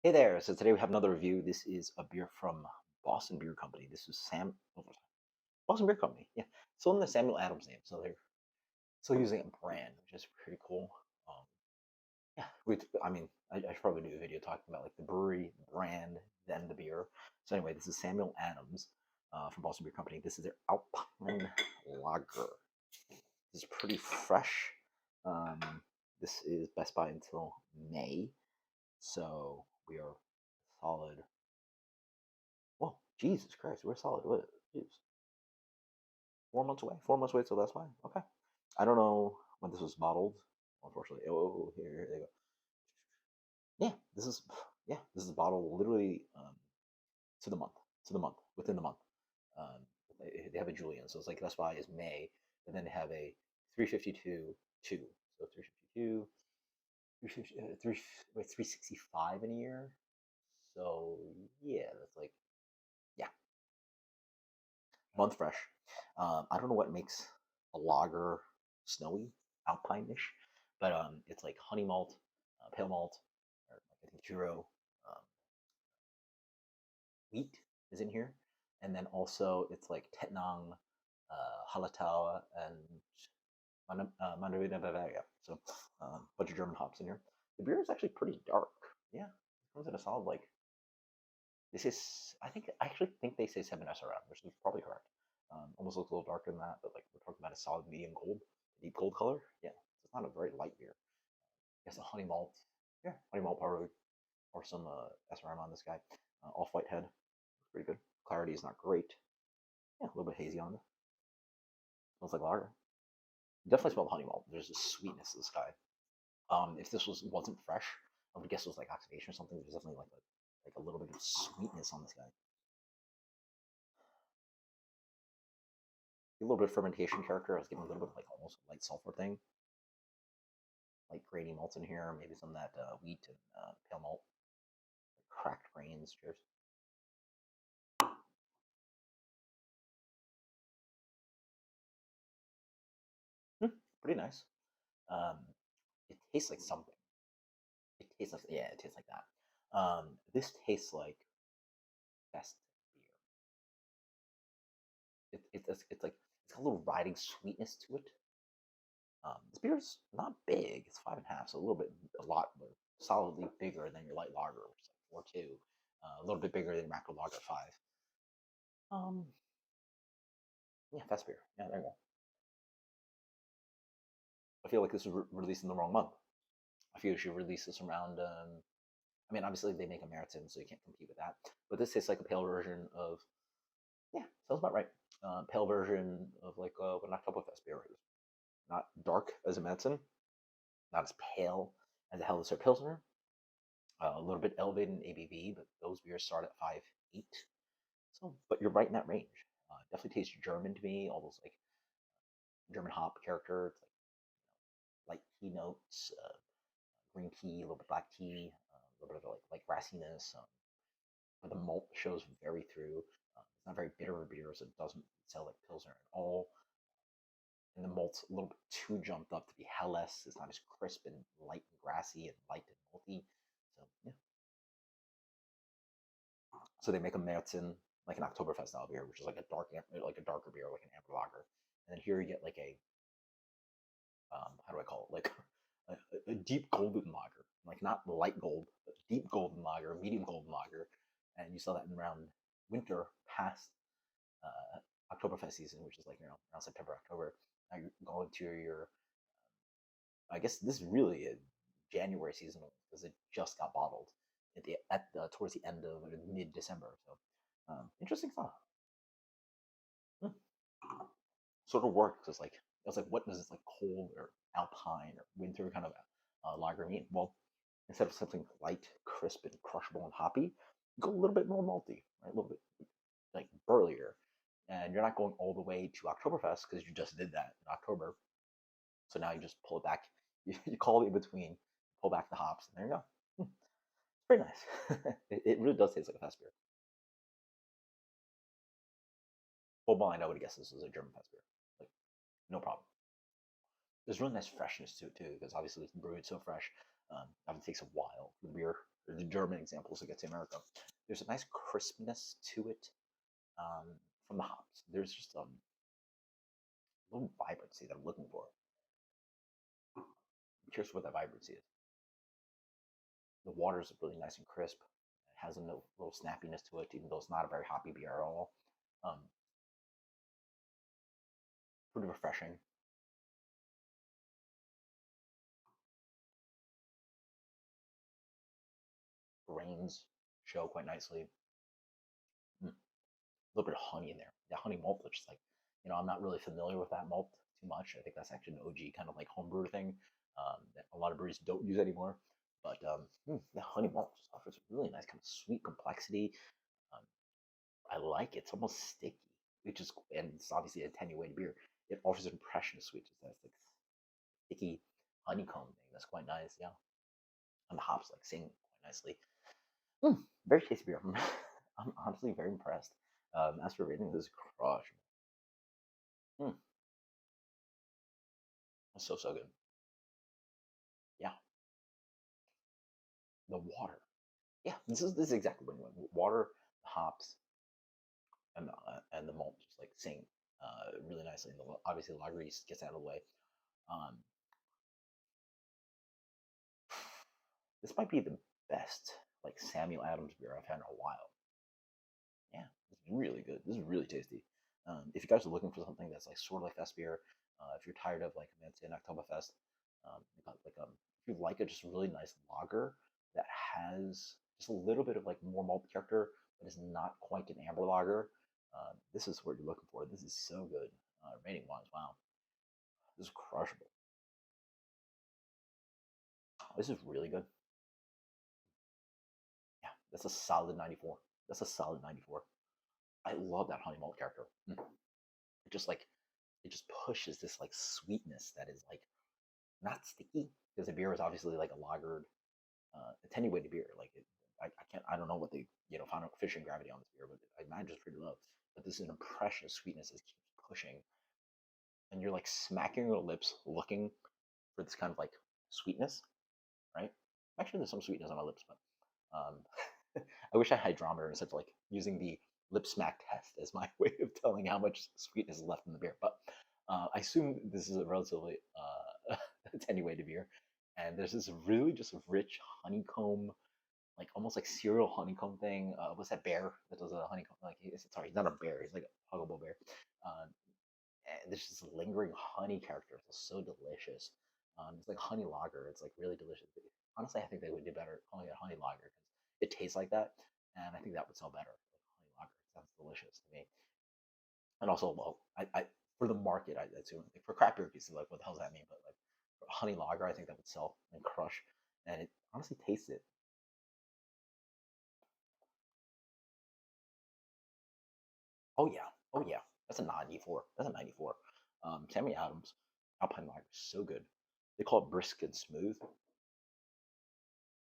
Hey there. So today we have another review. This is a beer from Boston Beer Company. This is Boston Beer Company. Yeah, still in the Samuel Adams name, so they're still using a brand, which is pretty cool. Um, yeah, I should probably do a video talking about like the brewery, brand, then the beer. So anyway, this is Samuel Adams from Boston Beer Company. This is their Alpine Lager. This is pretty fresh. Um, this is Best Buy until May, so we are solid. Well, Jesus Christ, we're solid. What? Jeez. 4 months away. 4 months away, so that's fine. Okay. I don't know when this was bottled. Unfortunately. Oh, here they go. Yeah, this is this is bottled literally to the month. To the month. Within the month. Um, they have a Julian, so it's like that's why is May, and then they have a 352 2. So 352, 365 in a year. So yeah, that's like yeah, month fresh. I don't know what makes a lager snowy, Alpine-ish, but it's like honey malt, pale malt, or I think churro, um, wheat is in here, and then also it's like Tettnang, Hallertau, and Mandarina Bavaria. So a bunch of German hops in here. The beer is actually pretty dark. Yeah, it comes in a solid like this is, I actually think they say 7 SRM, which is probably correct. Almost looks a little darker than that, but like we're talking about a solid medium gold, deep gold color. Yeah, it's not a very light beer. I guess a honey malt. Yeah, honey malt probably, or some SRM on this guy. Off white head, pretty good. Clarity is not great. Yeah, a little bit hazy on it. Smells like lager. Definitely smell the honey malt. There's a sweetness to this guy. If this wasn't fresh, I would guess it was like oxidation or something. There's definitely like a little bit of sweetness on this guy. A little bit of fermentation character. I was getting a little bit of like almost a light sulfur thing, like grainy malts in here, maybe some of that wheat and pale malt, like cracked grains. Cheers. Pretty nice. Um, it tastes like something. It tastes like yeah, it tastes like that. This tastes like best beer. It's like it's got a little riding sweetness to it. This beer's not big. It's 5.5, so a lot, solidly bigger than your light lager, which is like 4.2. A little bit bigger than macro lager 5. Um, yeah, fast beer. Yeah, there you go. I feel like this was released in the wrong month. I feel you should release this around. I mean, obviously they make American, so you can't compete with that. But this tastes like a pale version of. Yeah, sounds about right. Pale version of like what an Oktoberfest beer is. Not dark as a Medicine, not as pale as a Helles Pilsner. A little bit elevated in ABV, but those beers start at 5.8. So, but you're right in that range. Definitely tastes German to me, almost like German hop character. It's like light tea notes, green tea, a little bit black tea, a little bit of like grassiness. But the malt shows very through. It's not very bitter beer, so it doesn't sell like Pilsner at all. And the malt's a little bit too jumped up to be Helles. It's not as crisp and light and grassy and light and malty. So yeah. So they make a Märzen, like an Oktoberfest style beer, which is like like a darker beer, like an amber lager. And then here you get like a how do I call it? Like a deep golden lager, like not light gold, but deep golden lager, medium golden lager, and you sell that in around winter past Oktoberfest season, which is like around September, October. Now you're going to your, I guess this is really a January season because it just got bottled towards the end of mid December. So interesting stuff. Hmm. Sort of works. It's like what does this like cold or alpine or winter kind of lager mean? Well, instead of something light, crisp, and crushable and hoppy, go a little bit more malty, right? A little bit like burlier, and you're not going all the way to Oktoberfest because you just did that in October. So now you just pull it back. You call it in between, pull back the hops, and there you go. It's pretty nice. It really does taste like a fast beer. Full blind, I would guess this is a German fast beer. Like no problem. There's really nice freshness to it too, because obviously it's brewed so fresh. It takes a while for the beer the German examples that get to America. There's a nice crispness to it from the hops. There's just a little vibrancy that I'm looking for. I'm curious what that vibrancy is. The water is really nice and crisp. It has a little snappiness to it, even though it's not a very hoppy beer at all. Um, Pretty refreshing. Grains show quite nicely. Mm, a little bit of honey in there. The honey malt, which is like, I'm not really familiar with that malt too much. I think that's actually an OG kind of like homebrew thing that a lot of breweries don't use anymore. But the honey malt just offers a really nice kind of sweet complexity. Um, I like it. It's almost sticky, which is, and it's obviously a attenuated beer. It offers an impression of sweetness that's like sticky honeycomb thing. That's quite nice. Yeah, and the hops like sing quite nicely. Very tasty beer. I'm honestly very impressed. As for rating, this is crush. Mm, it's so good. Yeah, the water. Yeah, this is exactly what you want. Water, the hops, and the malt just like sing really nicely. And obviously the lager yeast gets out of the way. Um, this might be the best like Samuel Adams beer I've had in a while. Yeah, it's really good. This is really tasty. If you guys are looking for something that's like sort of like fest beer, if you're tired of like Mint and Oktoberfest, if you like a just really nice lager that has just a little bit of like more malt character, but is not quite an amber lager, this is what you're looking for. This is so good. Rating wise, wow, this is crushable. This is really good. Yeah, that's a solid 94. That's a solid 94. I love that honey malt character. It just like it just pushes this like sweetness that is like not sticky because the beer is obviously like a lagered, attenuated beer. Like I can't, I don't know what they found efficient gravity on this beer, but I imagine it's pretty low. But this is an impression of sweetness that keeps pushing, and you're like smacking your lips looking for this kind of like sweetness, right? Actually, there's some sweetness on my lips, but I wish I had hydrometer instead of like using the lip smack test as my way of telling how much sweetness is left in the beer. But I assume this is a relatively attenuated beer, and there's this really just rich honeycomb, like almost like cereal honeycomb thing. What's that bear that does a honeycomb? Like, sorry, he's not a bear. He's like a huggable bear. Uh, and there's this lingering honey character. It's so delicious. It's like honey lager. It's like really delicious. Honestly, I think they would do better calling it honey lager because it tastes like that, and I think that would sell better. Like honey lager it sounds delicious to me. And also, well, I for the market, I assume like for craft beer pieces, like what the hell does that mean? But like for honey lager, I think that would sell and crush, and it honestly tastes it. Oh yeah, oh yeah, that's a 94. That's a 94. Sammy Adams, Alpine lager, is so good. They call it brisk and smooth.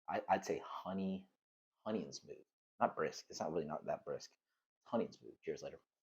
I'd say honey and smooth, not brisk. It's not really not that brisk. Honey and smooth. Cheers later.